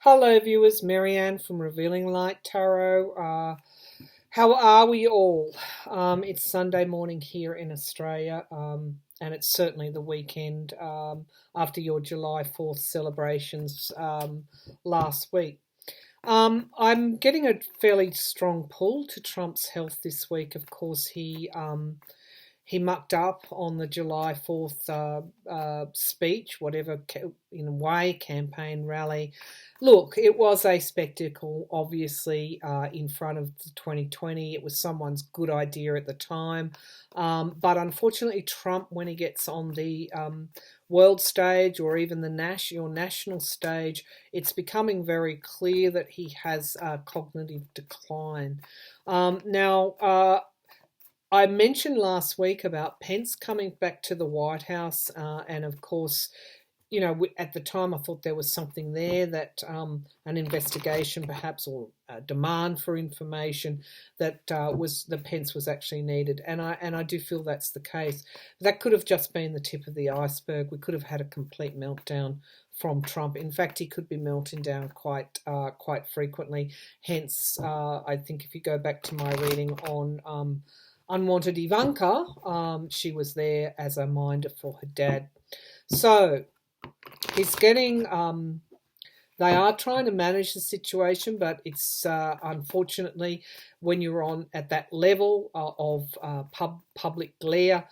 Hello, viewers. Marianne from Revealing Light Tarot. How are we all? It's Sunday morning here in Australia, and it's certainly the weekend after your July 4th celebrations last week. I'm getting a fairly strong pull to Trump's health this week. Of course, he mucked up on the July 4th speech, whatever, in a way, campaign rally. Look, it was a spectacle, obviously, in front of the 2020. It was someone's good idea at the time. But unfortunately, Trump, when he gets on the world stage or even the national stage, it's becoming very clear that he has cognitive decline. I mentioned last week about Pence coming back to the White House, and of course, at the time I thought there was something there that an investigation perhaps, or a demand for information that Pence was actually needed, and I do feel that's the case. That could have just been the tip of the iceberg. We could have had a complete meltdown from Trump. In fact, he could be melting down quite frequently. Hence, I think if you go back to my reading on Unwanted Ivanka, she was there as a minder for her dad. So he's getting, they are trying to manage the situation, but it's unfortunately when you're on at that level of public glare,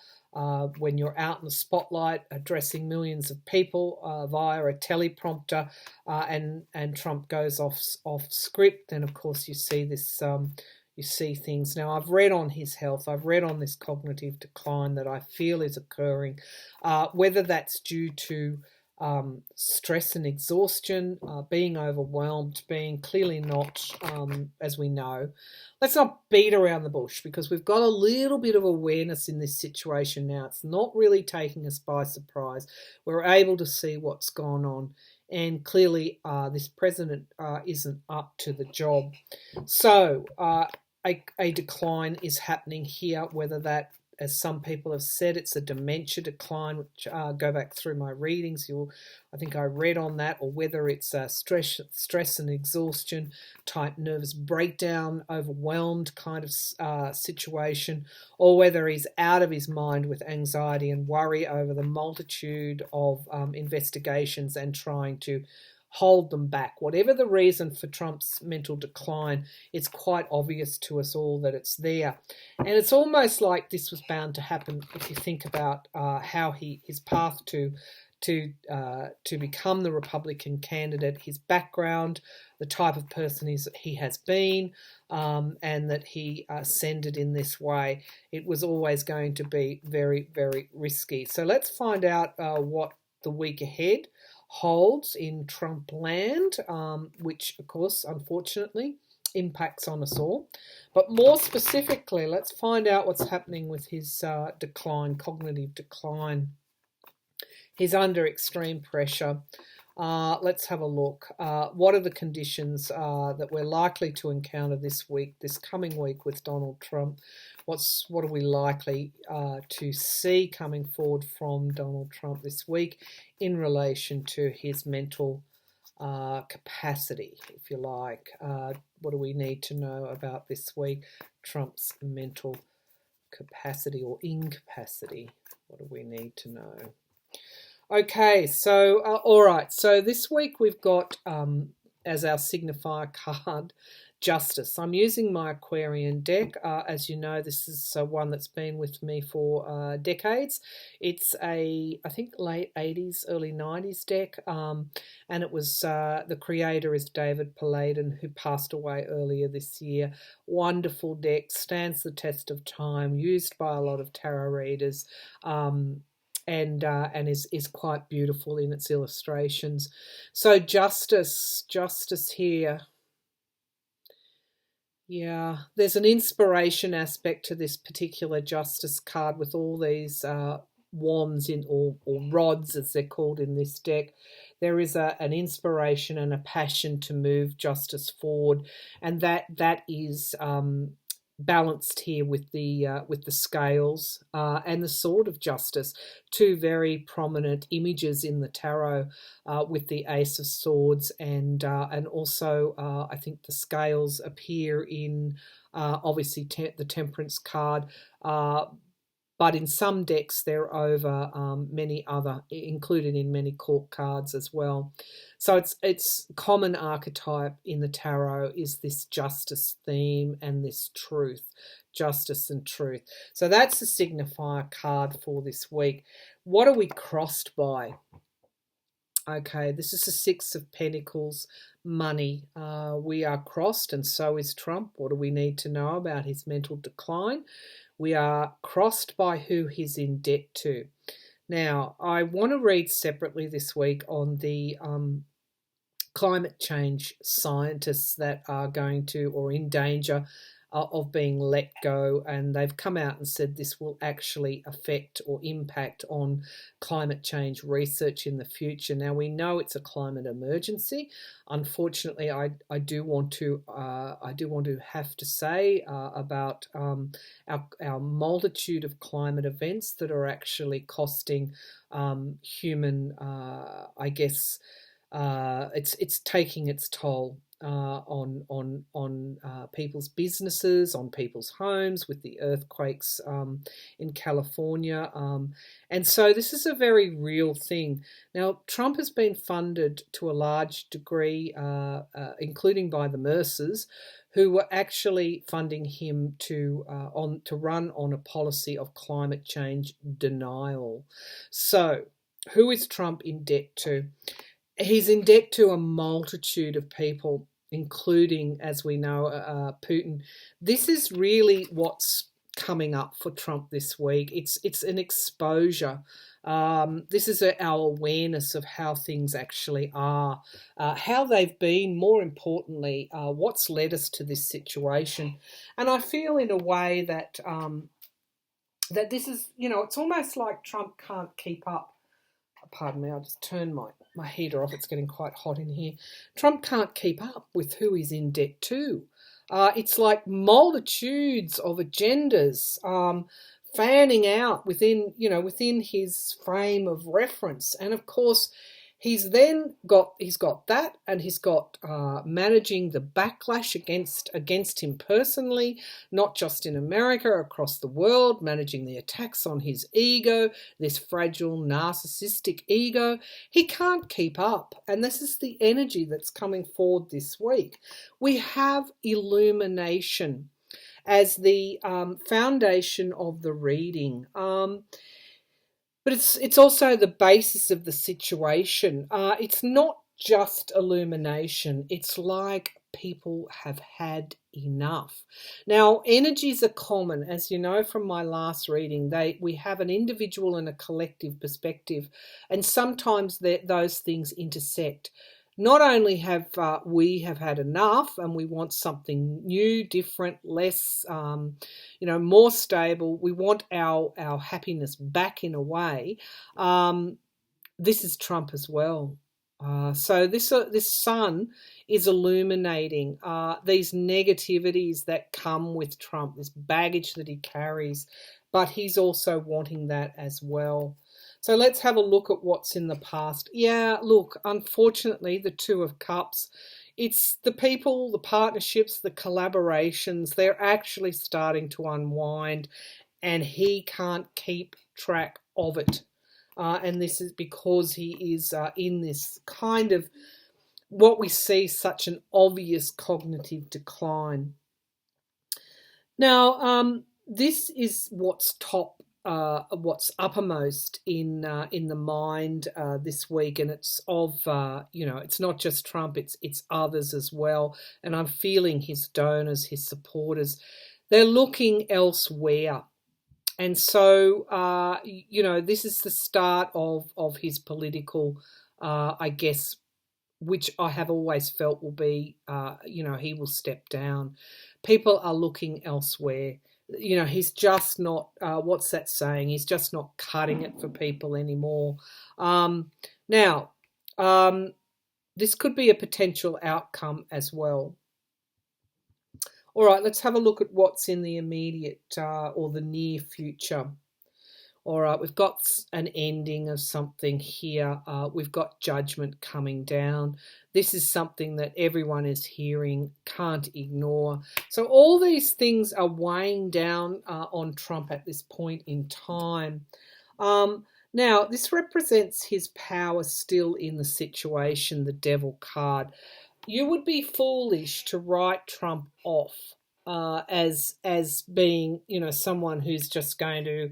when you're out in the spotlight addressing millions of people via a teleprompter, and Trump goes off script, then of course you see this. You see things. Now, I've read on his health. I've read on this cognitive decline that I feel is occurring, whether that's due to stress and exhaustion, being overwhelmed, being clearly not, as we know. Let's not beat around the bush, because we've got a little bit of awareness in this situation now. It's not really taking us by surprise. We're able to see what's gone on. And clearly, this president isn't up to the job. So a decline is happening here, whether that, as some people have said, it's a dementia decline, which go back through my readings. I think I read on that, or whether it's a stress and exhaustion type nervous breakdown, overwhelmed kind of situation, or whether he's out of his mind with anxiety and worry over the multitude of investigations and trying to hold them back. Whatever the reason for Trump's mental decline, it's quite obvious to us all that it's there. And it's almost like this was bound to happen if you think about how his path to become the Republican candidate, his background, the type of person he has been, and that he ascended in this way. It was always going to be very, very risky. So let's find out what the week ahead holds in Trump land, which, of course, unfortunately, impacts on us all. But more specifically, let's find out what's happening with his cognitive decline. He's under extreme pressure. Let's have a look. What are the conditions that we're likely to encounter this coming week with Donald Trump? What are we likely to see coming forward from Donald Trump this week in relation to his mental capacity, if you like? What do we need to know about this week? Trump's mental capacity or incapacity. What do we need to know? Okay, so all right. So this week we've got as our signifier card, Justice. I'm using my Aquarian deck. As you know, this is one that's been with me for decades. It's I think, late 80s, early 90s deck, and it was, the creator is David Paladin, who passed away earlier this year. Wonderful deck, stands the test of time, used by a lot of tarot readers, and is quite beautiful in its illustrations. So justice here. Yeah, there's an inspiration aspect to this particular justice card with all these wands or rods, as they're called in this deck. There is an inspiration and a passion to move justice forward, and that is balanced here with the scales and the sword of justice, two very prominent images in the tarot, with the Ace of Swords and also I think the scales appear in obviously the Temperance card. But in some decks, they're over many other, included in many court cards as well. So it's common archetype in the tarot is this justice theme and this truth, justice and truth. So that's the signifier card for this week. What are we crossed by? Okay, this is the Six of Pentacles, money. We are crossed, and so is Trump. What do we need to know about his mental decline? We are crossed by who he's in debt to. Now, I want to read separately this week on the climate change scientists that are going to or in danger of being let go, and they've come out and said this will actually affect or impact on climate change research in the future. Now, we know it's a climate emergency. Unfortunately, I do want to have to say about our multitude of climate events that are actually costing human, I guess, it's taking its toll on people's businesses, on people's homes, with the earthquakes in California, and so this is a very real thing. Now, Trump has been funded to a large degree, including by the Mercers, who were actually funding him to run on a policy of climate change denial. So, who is Trump in debt to? He's in debt to a multitude of people, including, as we know, Putin. This is really what's coming up for Trump this week. It's an exposure. This is our awareness of how things actually are, how they've been, more importantly, what's led us to this situation. And I feel in a way that that this is, it's almost like Trump can't keep up. Pardon me, I'll just turn my heater off. It's getting quite hot in here. Trump can't keep up with who he's in debt to. It's like multitudes of agendas fanning out within his frame of reference. And of course, he's got that, and he's got managing the backlash against him personally, not just in America, across the world, managing the attacks on his ego, this fragile narcissistic ego. He can't keep up, and this is the energy that's coming forward this week. We have illumination as the foundation of the reading. But it's also the basis of the situation. It's not just illumination. It's like people have had enough. Now, energies are common, as you know from my last reading. We have an individual and a collective perspective, and sometimes those things intersect. Not only have we have had enough and we want something new, different, less, more stable. We want our happiness back in a way. This is Trump as well. So this sun is illuminating these negativities that come with Trump, this baggage that he carries, but he's also wanting that as well. So let's have a look at what's in the past. Yeah, look, unfortunately, the Two of Cups, it's the people, the partnerships, the collaborations, they're actually starting to unwind, and he can't keep track of it. And this is because he is in this kind of what we see such an obvious cognitive decline. Now, this is what's uppermost in the mind this week, and it's of it's not just Trump, it's others as well. And I'm feeling his donors, his supporters, they're looking elsewhere. And so this is the start of his political, I guess, which I have always felt will be, he will step down. People are looking elsewhere. He's just not, what's that saying? He's just not cutting it for people anymore. Now, this could be a potential outcome as well All right, let's have a look at what's in the immediate or the near future. All right, we've got an ending of something here. We've got judgment coming down. This is something that everyone is hearing, can't ignore. So all these things are weighing down on Trump at this point in time. Now, this represents his power still in the situation, the devil card. You would be foolish to write Trump off as being, someone who's just going to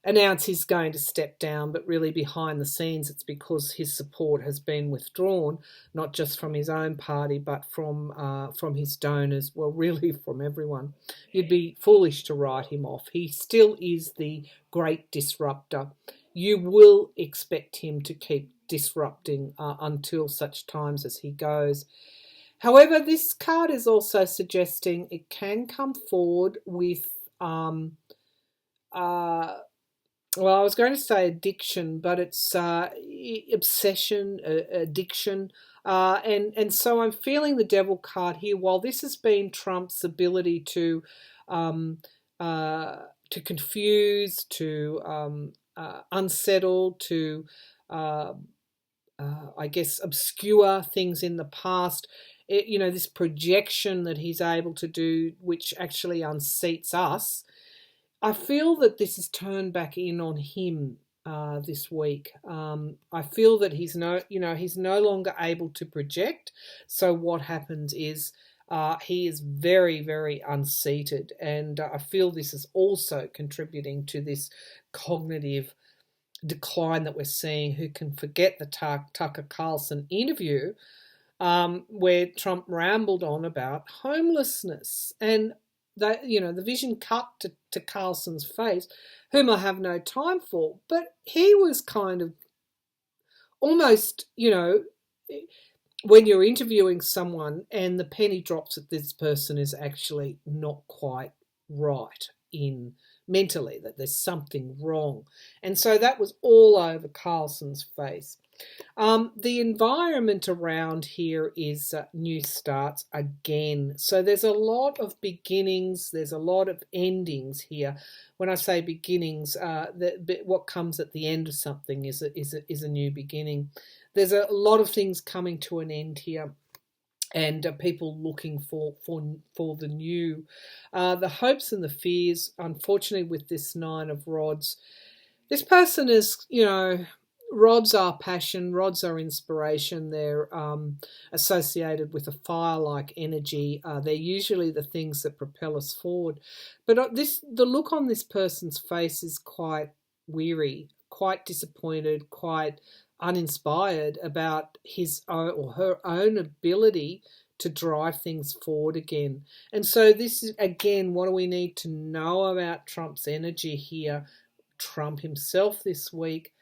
announce he's going to step down, but really behind the scenes it's because his support has been withdrawn, not just from his own party, but from his donors, well, really from everyone. You'd be foolish to write him off. He still is the great disruptor. You will expect him to keep disrupting until such times as he goes. However, this card is also suggesting it can come forward with well, I was going to say addiction, but it's obsession, addiction. And so I'm feeling the devil card here. While this has been Trump's ability to confuse, to unsettle, to, I guess, obscure things in the past, this projection that he's able to do, which actually unseats us, I feel that this has turned back in on him this week. I feel that he's no longer able to project. So what happens is he is very, very unseated, and I feel this is also contributing to this cognitive decline that we're seeing. Who can forget the Tucker Carlson interview where Trump rambled on about homelessness and the vision cut to Carlson's face, whom I have no time for. But he was kind of almost, when you're interviewing someone and the penny drops that this person is actually not quite right in mentally, that there's something wrong. And so that was all over Carlson's face. The environment around here is new starts again. So there's a lot of beginnings, there's a lot of endings here. When I say beginnings, what comes at the end of something is a new beginning. There's a lot of things coming to an end here, and people looking for the new. The hopes and the fears, unfortunately, with this Nine of Rods, this person is, rods are passion, rods are inspiration. They're associated with a fire-like energy. They're usually the things that propel us forward. But the look on this person's face is quite weary, quite disappointed, quite uninspired about his own or her own ability to drive things forward again. And so this is, again, what do we need to know about Trump's energy here? Trump himself this week,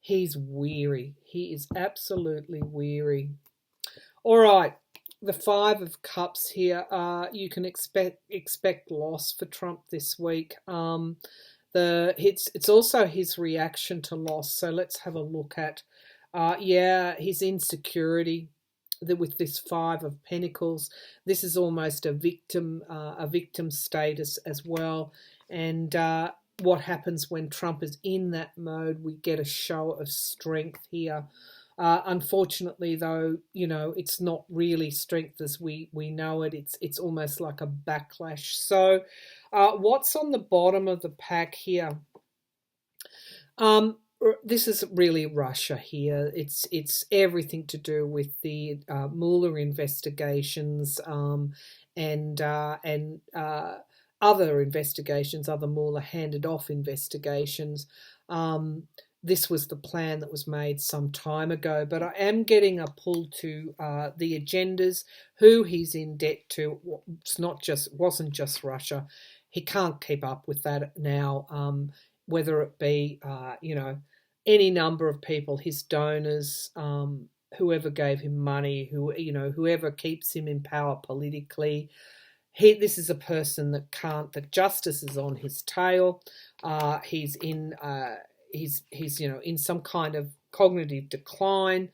he's weary. He is absolutely weary. All right, the Five of Cups here. You can expect loss for Trump this week. It's also his reaction to loss. So let's have a look at his insecurity with this Five of Pentacles. This is almost a victim status as well. And what happens when Trump is in that mode? We get a show of strength here. Unfortunately, though, it's not really strength as we know it. It's almost like a backlash. So what's on the bottom of the pack here? This is really Russia here. It's everything to do with the Mueller investigations and other investigations, other Mueller handed off investigations. This was the plan that was made some time ago, but I am getting a pull to the agendas, who he's in debt to. Wasn't just Russia. He can't keep up with that now. Whether it be any number of people, his donors, whoever gave him money, whoever keeps him in power politically. This is a person that justice is on his tail. He's in in some kind of cognitive decline.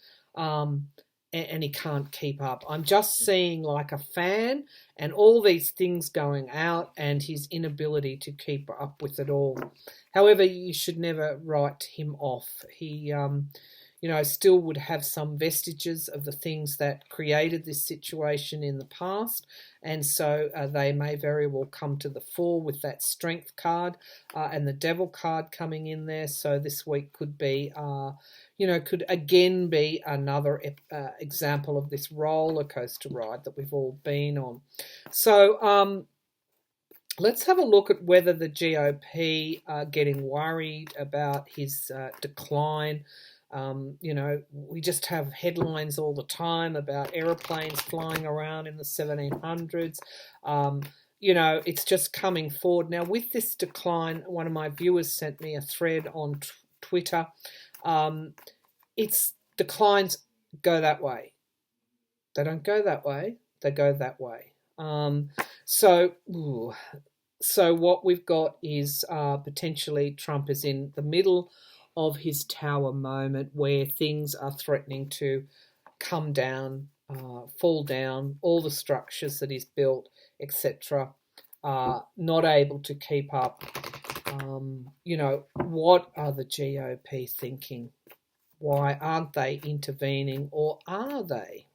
and he can't keep up. I'm just seeing like a fan and all these things going out and his inability to keep up with it all. However, you should never write him off. He, still would have some vestiges of the things that created this situation in the past, and so they may very well come to the fore with that strength card and the devil card coming in there. So this week could be, could again be another example of this roller coaster ride that we've all been on. So let's have a look at whether the GOP are getting worried about his decline. We just have headlines all the time about aeroplanes flying around in the 1700s. It's just coming forward. Now, with this decline, one of my viewers sent me a thread on Twitter. Its declines go that way. They don't go that way. They go that way. So what we've got is potentially Trump is in the middle of his tower moment where things are threatening to come down, fall down, all the structures that he's built, etc., not able to keep up. What are the GOP thinking? Why aren't they intervening, or are they?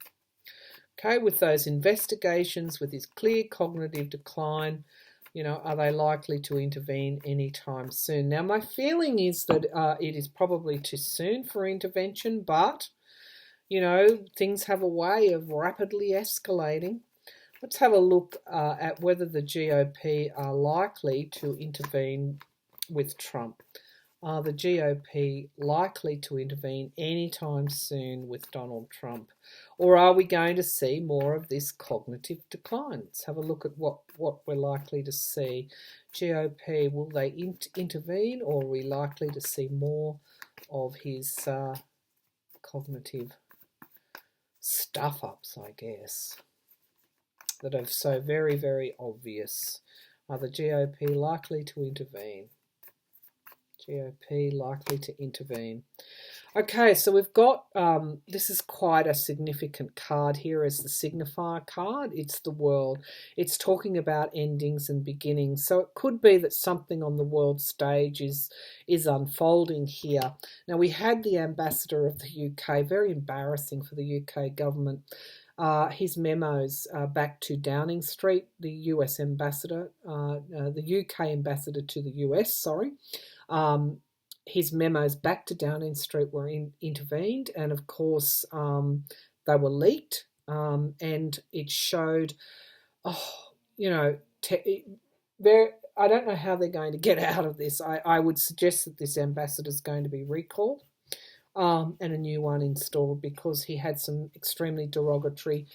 Okay, with those investigations, with his clear cognitive decline, are they likely to intervene anytime soon? Now, my feeling is that it is probably too soon for intervention, but, things have a way of rapidly escalating. Let's have a look at whether the GOP are likely to intervene with Trump. Are the GOP likely to intervene anytime soon with Donald Trump? Or are we going to see more of this cognitive decline? Let's have a look at what we're likely to see. GOP, will they intervene, or are we likely to see more of his cognitive stuff-ups, I guess, that are so very, very obvious? Are the GOP likely to intervene? GOP likely to intervene. Okay, so we've got, this is quite a significant card here as the signifier card. It's the world. It's talking about endings and beginnings. So it could be that something on the world stage is unfolding here. Now, we had the ambassador of the UK, very embarrassing for the UK government, his memos back to Downing Street, the US ambassador, the UK ambassador to the US, sorry. His memos back to Downing Street were intervened, and of course they were leaked, and it showed, I don't know how they're going to get out of this. I would suggest that this ambassador is going to be recalled and a new one installed, because he had some extremely derogatory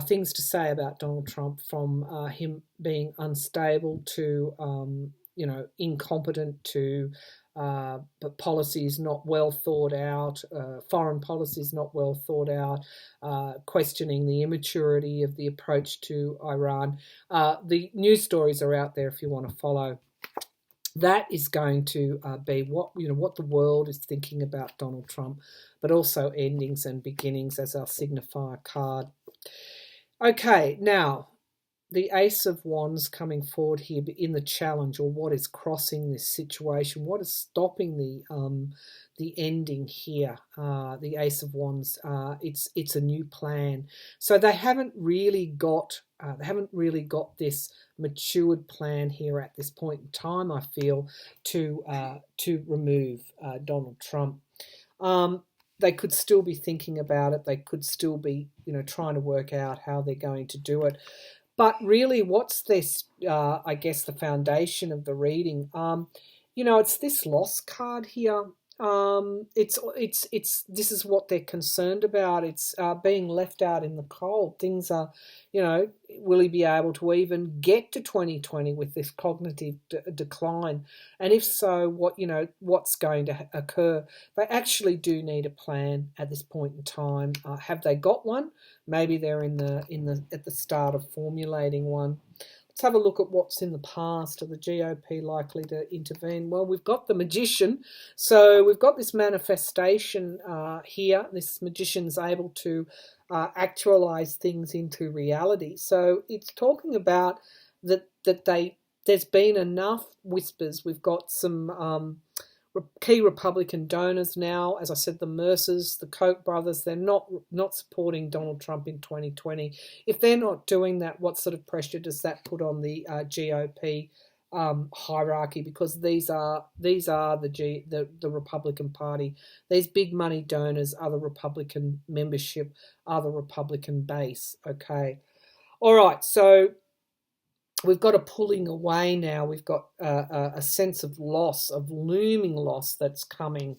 things to say about Donald Trump, from him being unstable to incompetent to but policies not well thought out, foreign policies not well thought out, questioning the immaturity of the approach to Iran. The news stories are out there if you want to follow. That is going to be what the world is thinking about Donald Trump, but also endings and beginnings as our signifier card. Okay, now, the Ace of Wands coming forward here in the challenge, or what is crossing this situation, what is stopping the ending here. The Ace of Wands, it's a new plan. So they haven't really got this matured plan here at this point in time, I feel, to remove Donald Trump. They could still be thinking about it. They could still be trying to work out how they're going to do it. But really, what's this, I guess, the foundation of the reading? It's this loss card here. This is what they're concerned about. It's being left out in the cold. Things are, will he be able to even get to 2020 with this cognitive decline? And if so, what's going to occur? They actually do need a plan at this point in time. Have they got one? Maybe they're at the start of formulating one. Let's have a look at what's in the past. Are the GOP likely to intervene? Well, we've got the magician. So we've got this manifestation here. This magician's able to actualize things into reality. So it's talking about that there's been enough whispers. We've got some key Republican donors now. As I said, the Mercers, the Koch brothers, they're not supporting Donald Trump in 2020. If they're not doing that, what sort of pressure does that put on the GOP hierarchy? Because these are the Republican Party. These big money donors are the Republican membership, are the Republican base. Okay, all right. So we've got a pulling away now. We've got a sense of loss, of looming loss that's coming.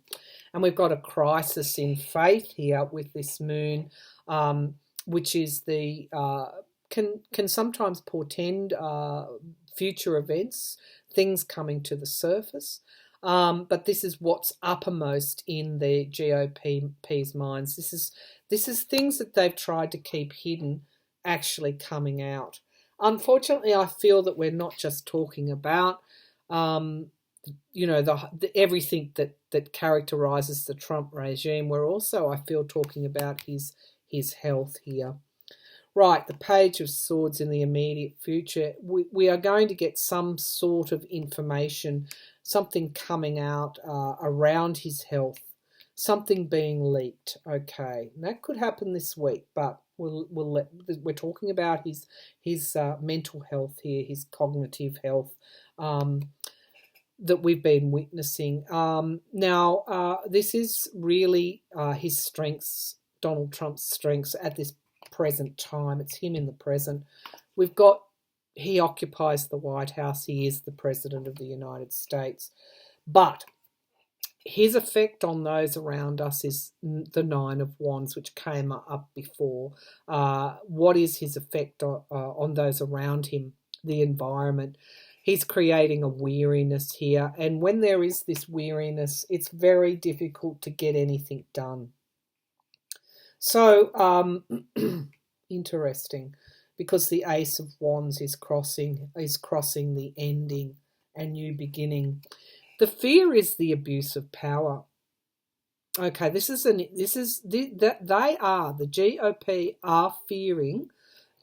And we've got a crisis in faith here with this moon, which is can sometimes portend future events, things coming to the surface. But this is what's uppermost in the GOP's minds. This is things that they've tried to keep hidden actually coming out. Unfortunately, I feel that we're not just talking about, the everything that characterises the Trump regime. We're also, I feel, talking about his health here. Right, the Page of Swords in the immediate future. We are going to get some sort of information, something coming out around his health, something being leaked. Okay, and that could happen this week, but we're talking about his mental health here, his cognitive health that we've been witnessing. Now, this is really his strengths, Donald Trump's strengths at this present time. It's him in the present. He occupies the White House. He is the President of the United States. But his effect on those around us is the Nine of Wands, which came up before. What is his effect on those around him, the environment? He's creating a weariness here. And when there is this weariness, it's very difficult to get anything done. So, interesting, because the Ace of Wands is crossing the ending and new beginning. The fear is the abuse of power. Okay, the GOP are fearing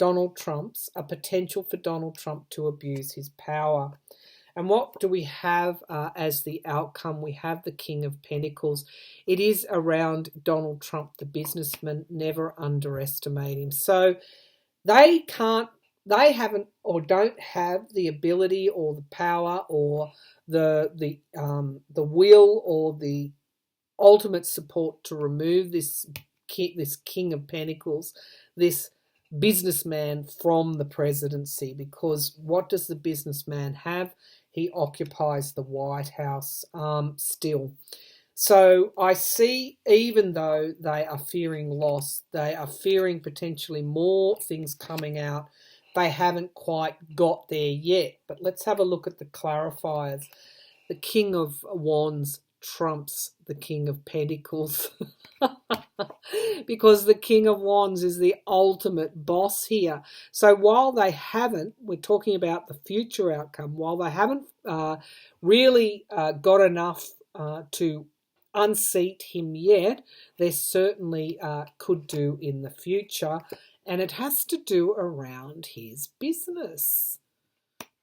a potential for Donald Trump to abuse his power. And what do we have as the outcome? We have the King of Pentacles. It is around Donald Trump, the businessman. Never underestimate him. So they haven't or don't have the ability or the power or the will or the ultimate support to remove this King of Pentacles, this businessman from the presidency. Because what does the businessman have? He occupies the White House still. So I see, even though they are fearing loss, they are fearing potentially more things coming out. They haven't quite got there yet. But let's have a look at the clarifiers. The King of Wands trumps the King of Pentacles. Because the King of Wands is the ultimate boss here. So while they haven't, we're talking about the future outcome, while they haven't really got enough to unseat him yet, they certainly could do in the future. And it has to do around his business.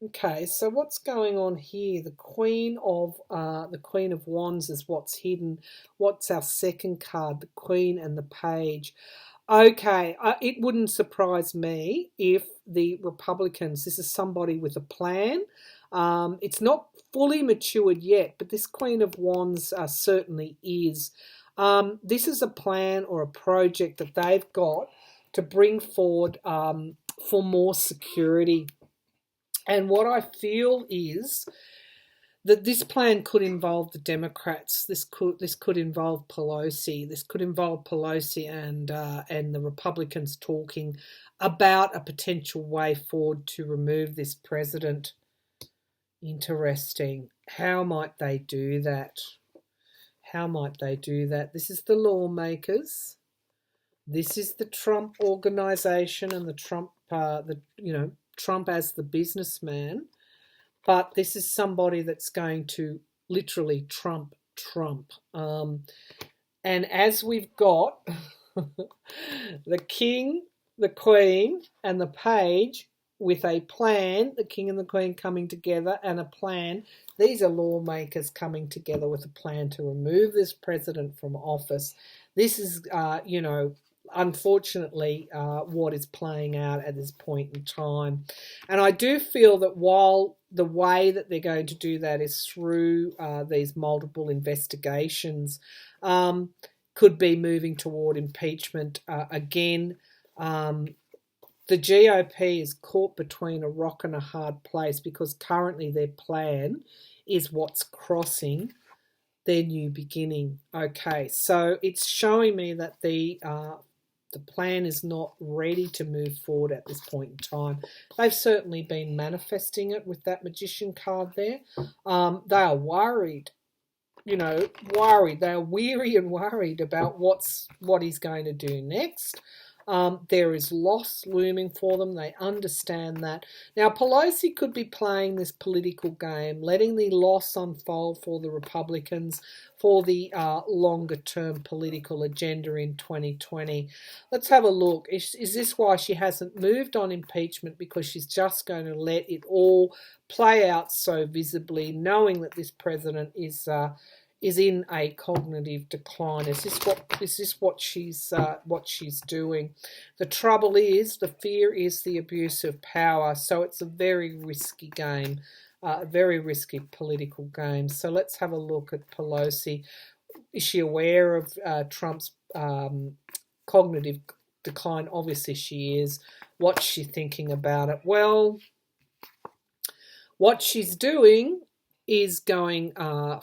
Okay, so what's going on here? The Queen of Wands is what's hidden. What's our second card? The Queen and the Page. Okay, it wouldn't surprise me if the Republicans, this is somebody with a plan. It's not fully matured yet, but this Queen of Wands certainly is. This is a plan or a project that they've got to bring forward for more security. And what I feel is that this plan could involve the Democrats. This could involve Pelosi. This could involve Pelosi and the Republicans talking about a potential way forward to remove this president. Interesting. How might they do that? How might they do that? This is the lawmakers. This is the Trump organization and the Trump, Trump as the businessman, but this is somebody that's going to literally trump Trump. And as we've got the king, the queen, and the page with a plan, the king and the queen coming together and a plan. These are lawmakers coming together with a plan to remove this president from office. This is, unfortunately, what is playing out at this point in time. And I do feel that while the way that they're going to do that is through these multiple investigations, could be moving toward impeachment again. The GOP is caught between a rock and a hard place because currently their plan is what's crossing their new beginning. Okay, so it's showing me that the plan is not ready to move forward at this point in time. They've certainly been manifesting it with that magician card there. They are worried. Worried. They are weary and worried about what he's going to do next. There is loss looming for them. They understand that. Now, Pelosi could be playing this political game, letting the loss unfold for the Republicans for the longer-term political agenda in 2020. Let's have a look. Is this why she hasn't moved on impeachment? Because she's just going to let it all play out so visibly, knowing that this president is in a cognitive decline. Is this what she's doing? The trouble is, the fear is the abuse of power. So it's a very risky game, a very risky political game. So let's have a look at Pelosi. Is she aware of Trump's cognitive decline? Obviously she is. What's she thinking about it? Well, what she's doing is going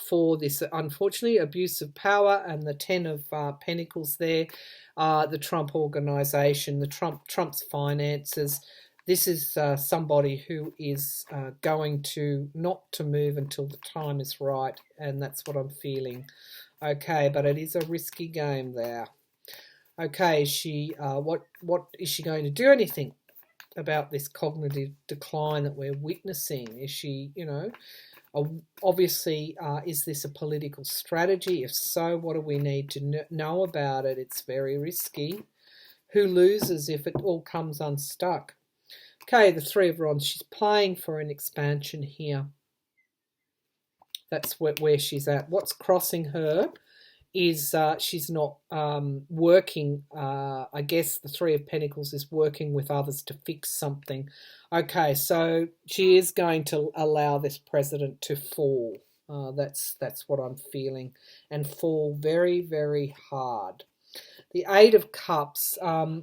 for this, unfortunately, abuse of power and the 10 of Pentacles there, the Trump organization, Trump's finances. This is somebody who is going to not to move until the time is right, and that's what I'm feeling. Okay, but it is a risky game there. Okay, what is she going to do anything about this cognitive decline that we're witnessing? Is she, obviously, is this a political strategy? If so, what do we need to know about it? It's very risky. Who loses if it all comes unstuck? Okay, the Three of Wands. She's playing for an expansion here. That's where she's at. What's crossing her is she's not working. I guess the Three of Pentacles is working with others to fix something. Okay, so she is going to allow this president to fall. That's what I'm feeling, and fall very, very hard. The Eight of Cups,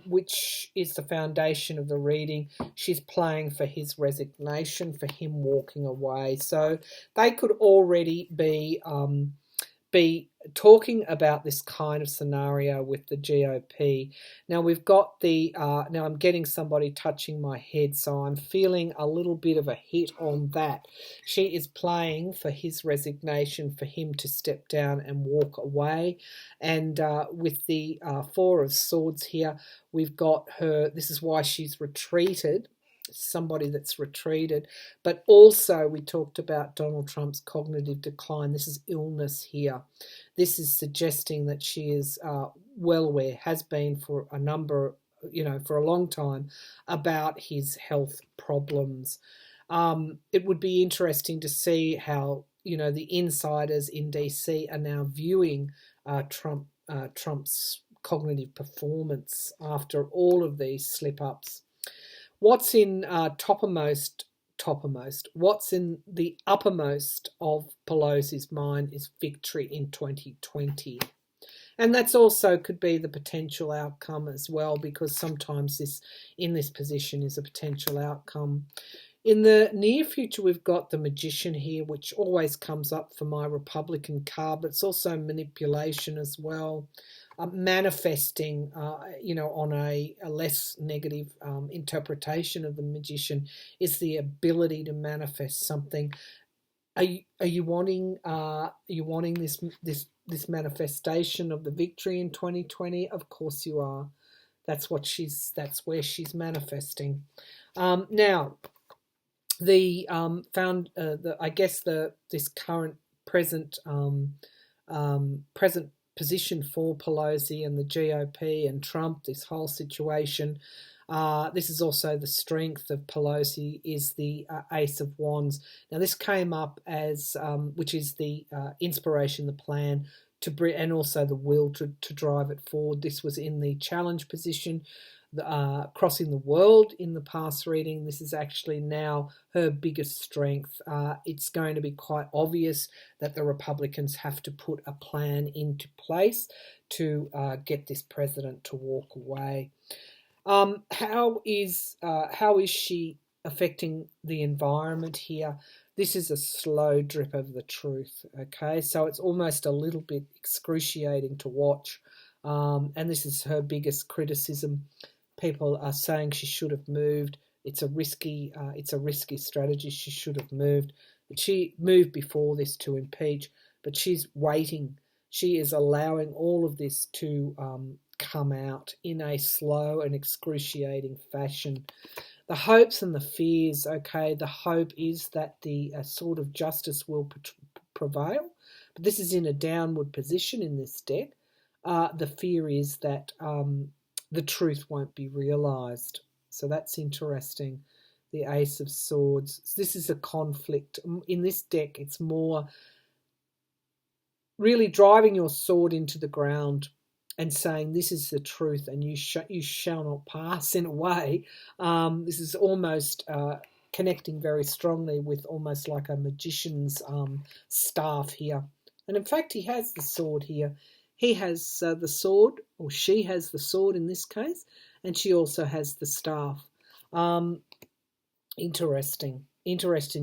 which is the foundation of the reading, she's playing for his resignation, for him walking away. So they could already be talking about this kind of scenario with the GOP. Now we've got now I'm getting somebody touching my head, so I'm feeling a little bit of a hit on that. She is playing for his resignation, for him to step down and walk away. And with the Four of Swords here, we've got her, this is why she's retreated. Somebody that's retreated, but also we talked about Donald Trump's cognitive decline. This is illness here. This is suggesting that she is well aware, has been for a number, for a long time, about his health problems. It would be interesting to see how the insiders in DC are now viewing Trump's cognitive performance after all of these slip-ups. What's in toppermost, what's in the uppermost of Pelosi's mind is victory in 2020. And that's also could be the potential outcome as well, because sometimes in this position is a potential outcome. In the near future, we've got the Magician here, which always comes up for my Republican card, but it's also manipulation as well. Manifesting, on a less negative interpretation of the Magician is the ability to manifest something. Are you wanting this manifestation of the victory in 2020? Of course you are. That's where she's manifesting. Now, the this current present position for Pelosi and the GOP and Trump, this whole situation. This is also the strength of Pelosi, is the Ace of Wands. Now, this came up as, which is the inspiration, the plan, and also the will to drive it forward. This was in the challenge position, crossing the world in the past reading. This is actually now her biggest strength. It's going to be quite obvious that the Republicans have to put a plan into place to get this president to walk away. How is she affecting the environment here? This is a slow drip of the truth, okay? So it's almost a little bit excruciating to watch. And this is her biggest criticism. People are saying she should have moved. It's a risky strategy. She should have moved. She moved before this to impeach, but she's waiting. She is allowing all of this to come out in a slow and excruciating fashion. The hopes and the fears, okay, the hope is that the sword of justice will prevail, but this is in a downward position in this deck. The fear is that the truth won't be realised. So that's interesting. The Ace of Swords. This is a conflict. In this deck, it's more really driving your sword into the ground and saying this is the truth and you shall not pass, in a way. This is almost connecting very strongly with almost like a magician's staff here. And in fact, he has the sword here. He has the sword, or she has the sword in this case, and she also has the staff. Interesting.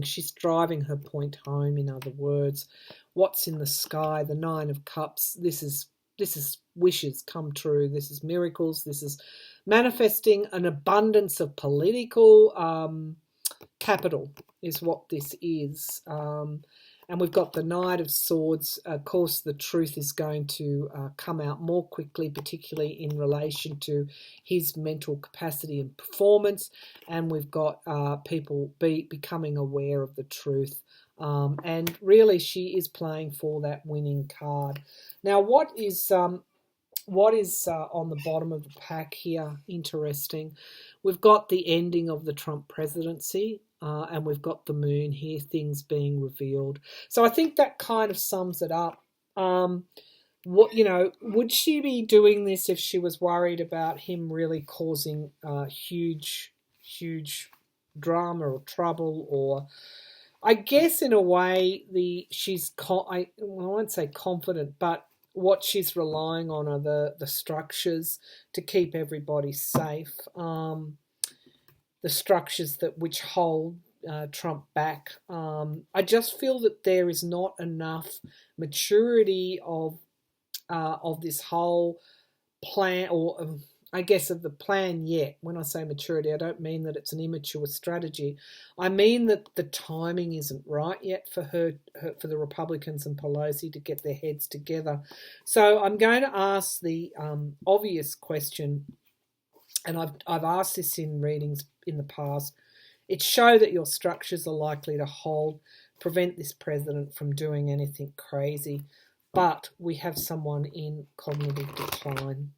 She's driving her point home, in other words. What's in the sky? The Nine of Cups. This is wishes come true. This is miracles. This is manifesting an abundance of political capital is what this is. And we've got the Knight of Swords. Of course, the truth is going to come out more quickly, particularly in relation to his mental capacity and performance. And we've got people becoming aware of the truth. And really, she is playing for that winning card. Now, what is on the bottom of the pack here? Interesting. We've got the ending of the Trump presidency. And we've got the moon here, things being revealed. So I think that kind of sums it up. Would she be doing this if she was worried about him really causing huge drama or trouble? Or I guess in a way, I won't say confident, but what she's relying on are the structures to keep everybody safe. The structures which hold Trump back. I just feel that there is not enough maturity of this whole plan, or I guess of the plan yet. When I say maturity, I don't mean that it's an immature strategy. I mean that the timing isn't right yet for for the Republicans and Pelosi to get their heads together. So I'm going to ask the obvious question, and I've asked this in readings in the past. It shows that your structures are likely to hold, prevent this president from doing anything crazy, but we have someone in cognitive decline.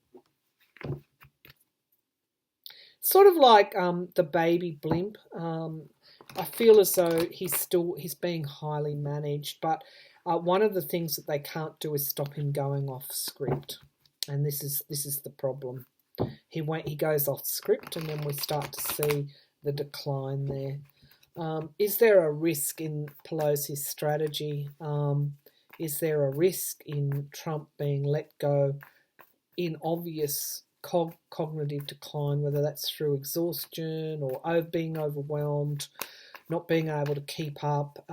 Sort of like the baby blimp. I feel as though he's being highly managed, but one of the things that they can't do is stop him going off script, and this is the problem. He goes off script, and then we start to see the decline there. Is there a risk in Pelosi's strategy? Is there a risk in Trump being let go in obvious cognitive decline, whether that's through exhaustion or being overwhelmed, not being able to keep up,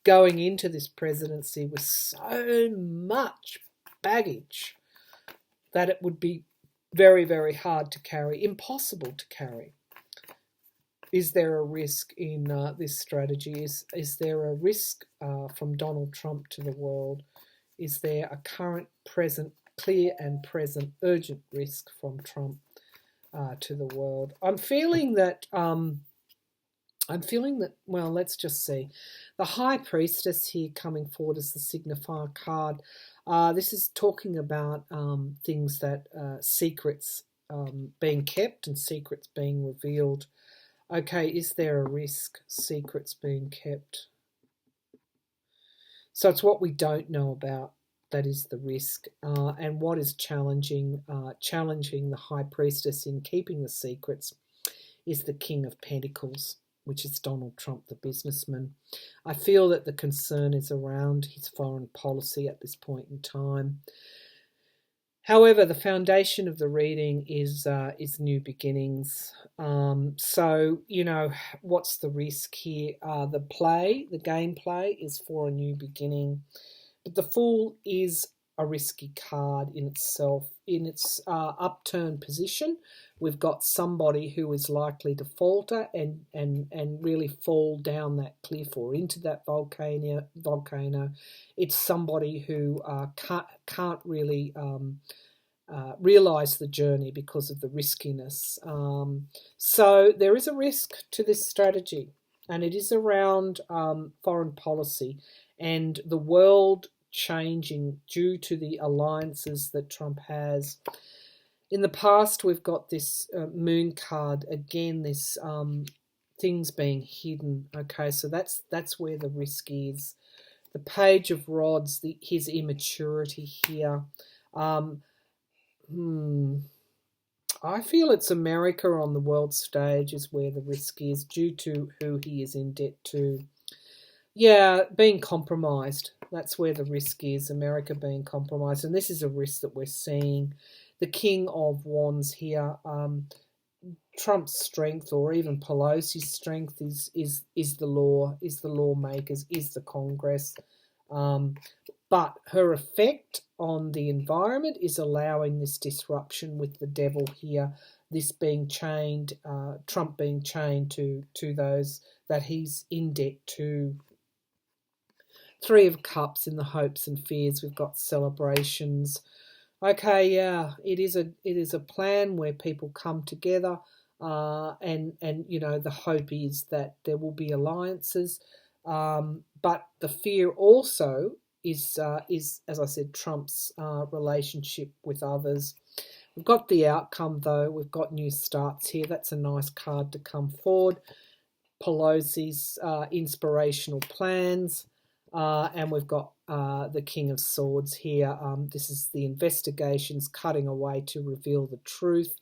going into this presidency with so much baggage that it would be very, very hard to carry, impossible to carry? Is there a risk in this strategy? Is there a risk from Donald Trump to the world? Is there a current, present, clear and present urgent risk from Trump? to the world. I'm feeling that. Well, let's just see. The High Priestess here coming forward as the signifier card. This is talking about things that secrets being kept and secrets being revealed. Okay, is there a risk? Secrets being kept. So it's what we don't know about that is the risk, and what is challenging the High Priestess in keeping the secrets is the King of Pentacles, which is Donald Trump, the businessman. I feel that the concern is around his foreign policy at this point in time. However, the foundation of the reading is new beginnings. So, what's the risk here? The gameplay is for a new beginning. But the Fool is a risky card in itself. In its upturned position, we've got somebody who is likely to falter and really fall down that cliff or into that volcano. It's somebody who can't really realise the journey because of the riskiness. So there is a risk to this strategy, and it is around foreign policy and the world changing due to the alliances that Trump has. In the past, we've got this moon card again. This things being hidden. Okay, so that's where the risk is. The Page of Rods, his immaturity here. I feel it's America on the world stage is where the risk is due to who he is in debt to. Yeah, being compromised. That's where the risk is, America being compromised. And this is a risk that we're seeing. The King of Wands here, Trump's strength or even Pelosi's strength is the law, is the lawmakers, is the Congress. But her effect on the environment is allowing this disruption with the devil here, this being chained, Trump being chained to those that he's in debt to. Three of Cups in the hopes and fears. We've got celebrations. Okay, yeah, it is a plan where people come together, and the hope is that there will be alliances, but the fear also is as I said, Trump's relationship with others. We've got the outcome though. We've got new starts here. That's a nice card to come forward. Pelosi's inspirational plans. And we've got the King of Swords here. This is the investigations cutting away to reveal the truth.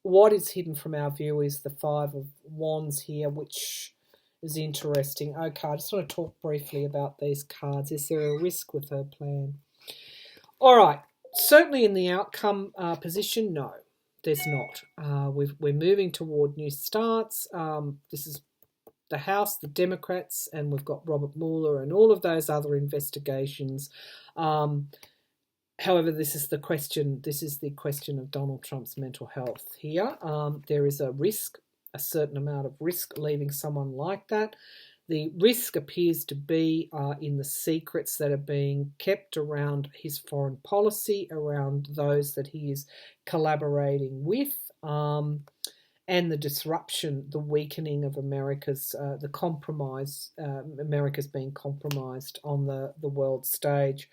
What is hidden from our view is the Five of Wands here, which is interesting. Okay, I just want to talk briefly about these cards. Is there a risk with her plan? All right, certainly in the outcome position, no, there's not. We're moving toward new starts. This is the House, the Democrats, and we've got Robert Mueller and all of those other investigations. However, this is the question. This is the question of Donald Trump's mental health here. There is a certain amount of risk leaving someone like that. The risk appears to be in the secrets that are being kept around his foreign policy, around those that he is collaborating with. And the disruption, the weakening of America's, the compromise, America's being compromised on the world stage.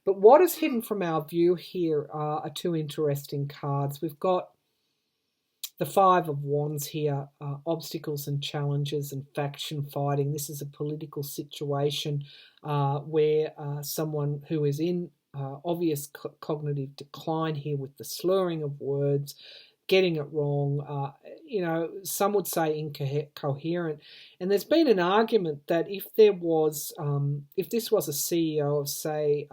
But what is hidden from our view here are two interesting cards. We've got the Five of Wands here, obstacles and challenges and faction fighting. This is a political situation where someone who is in obvious cognitive decline here with the slurring of words, getting it wrong, some would say incoherent. And there's been an argument that if this was a CEO of, say,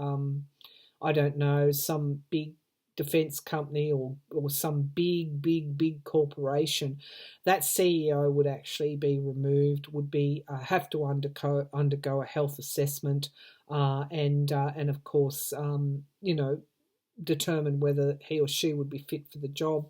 I don't know, some big defense company or some big corporation, that CEO would actually be removed, would be have to undergo a health assessment, and of course, determine whether he or she would be fit for the job,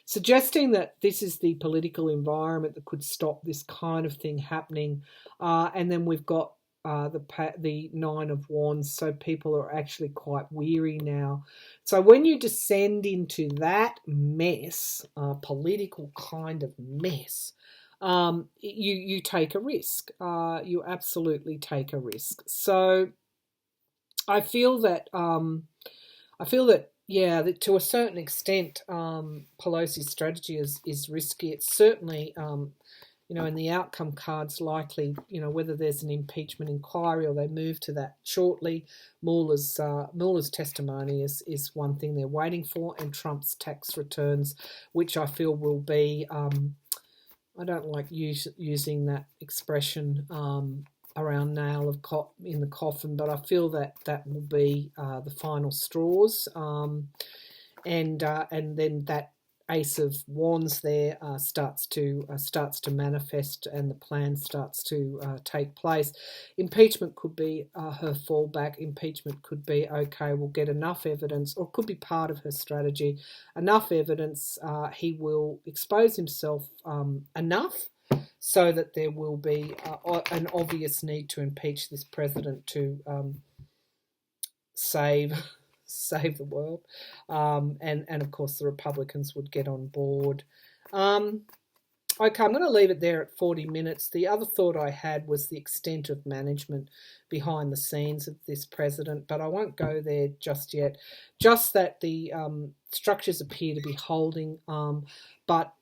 suggesting that this is the political environment that could stop this kind of thing happening. And then we've got the Nine of Wands, so people are actually quite weary now. So when you descend into that mess, political kind of mess, you take a risk. You absolutely take a risk. So I feel that yeah, that to a certain extent, Pelosi's strategy is risky. It's certainly in the outcome cards likely, whether there's an impeachment inquiry or they move to that shortly. Mueller's testimony is one thing they're waiting for, and Trump's tax returns, which I feel will be. I don't like using that expression around nail in the coffin, but I feel that will be the final straws, and then that Ace of Wands there starts to manifest, and the plan starts to take place. Impeachment could be her fallback. Impeachment could be, okay, we'll get enough evidence, or it could be part of her strategy. Enough evidence, he will expose himself enough so that there will be an obvious need to impeach this president to save the world, and of course the Republicans would get on board. Okay, I'm going to leave it there at 40 minutes. The other thought I had was the extent of management behind the scenes of this president, but I won't go there just yet. Just that the structures appear to be holding, but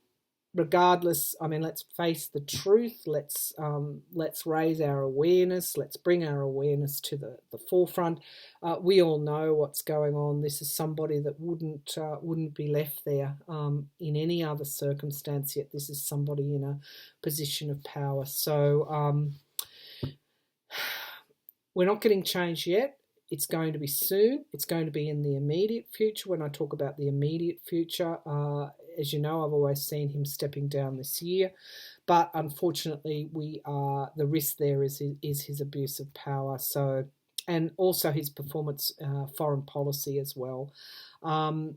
regardless, I mean, let's face the truth. Let's raise our awareness. Let's bring our awareness to the forefront. We all know what's going on. This is somebody that wouldn't be left there in any other circumstance. Yet this is somebody in a position of power. So we're not getting change yet. It's going to be soon. It's going to be in the immediate future. When I talk about the immediate future, as you know, I've always seen him stepping down this year. But unfortunately, the risk there is his abuse of power. So, and also his performance, foreign policy as well.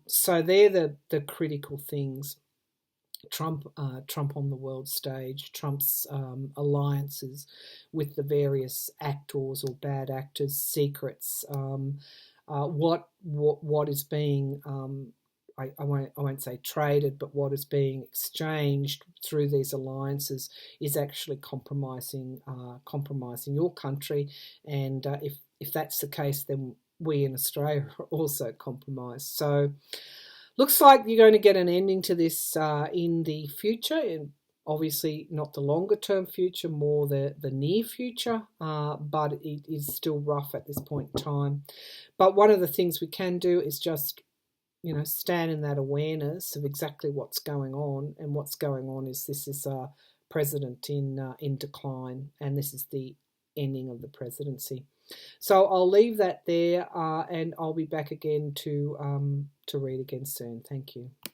So they're the critical things. Trump on the world stage, Trump's alliances with the various actors or bad actors, secrets, what is being I won't say traded, but what is being exchanged through these alliances is actually compromising your country, and if that's the case, then we in Australia are also compromised. So. Looks like you're going to get an ending to this in the future, and obviously not the longer term future, more the near future, but it is still rough at this point in time. But one of the things we can do is just, stand in that awareness of exactly what's going on, and what's going on is this is a president in decline, and this is the ending of the presidency. So I'll leave that there, and I'll be back again to read again soon. Thank you.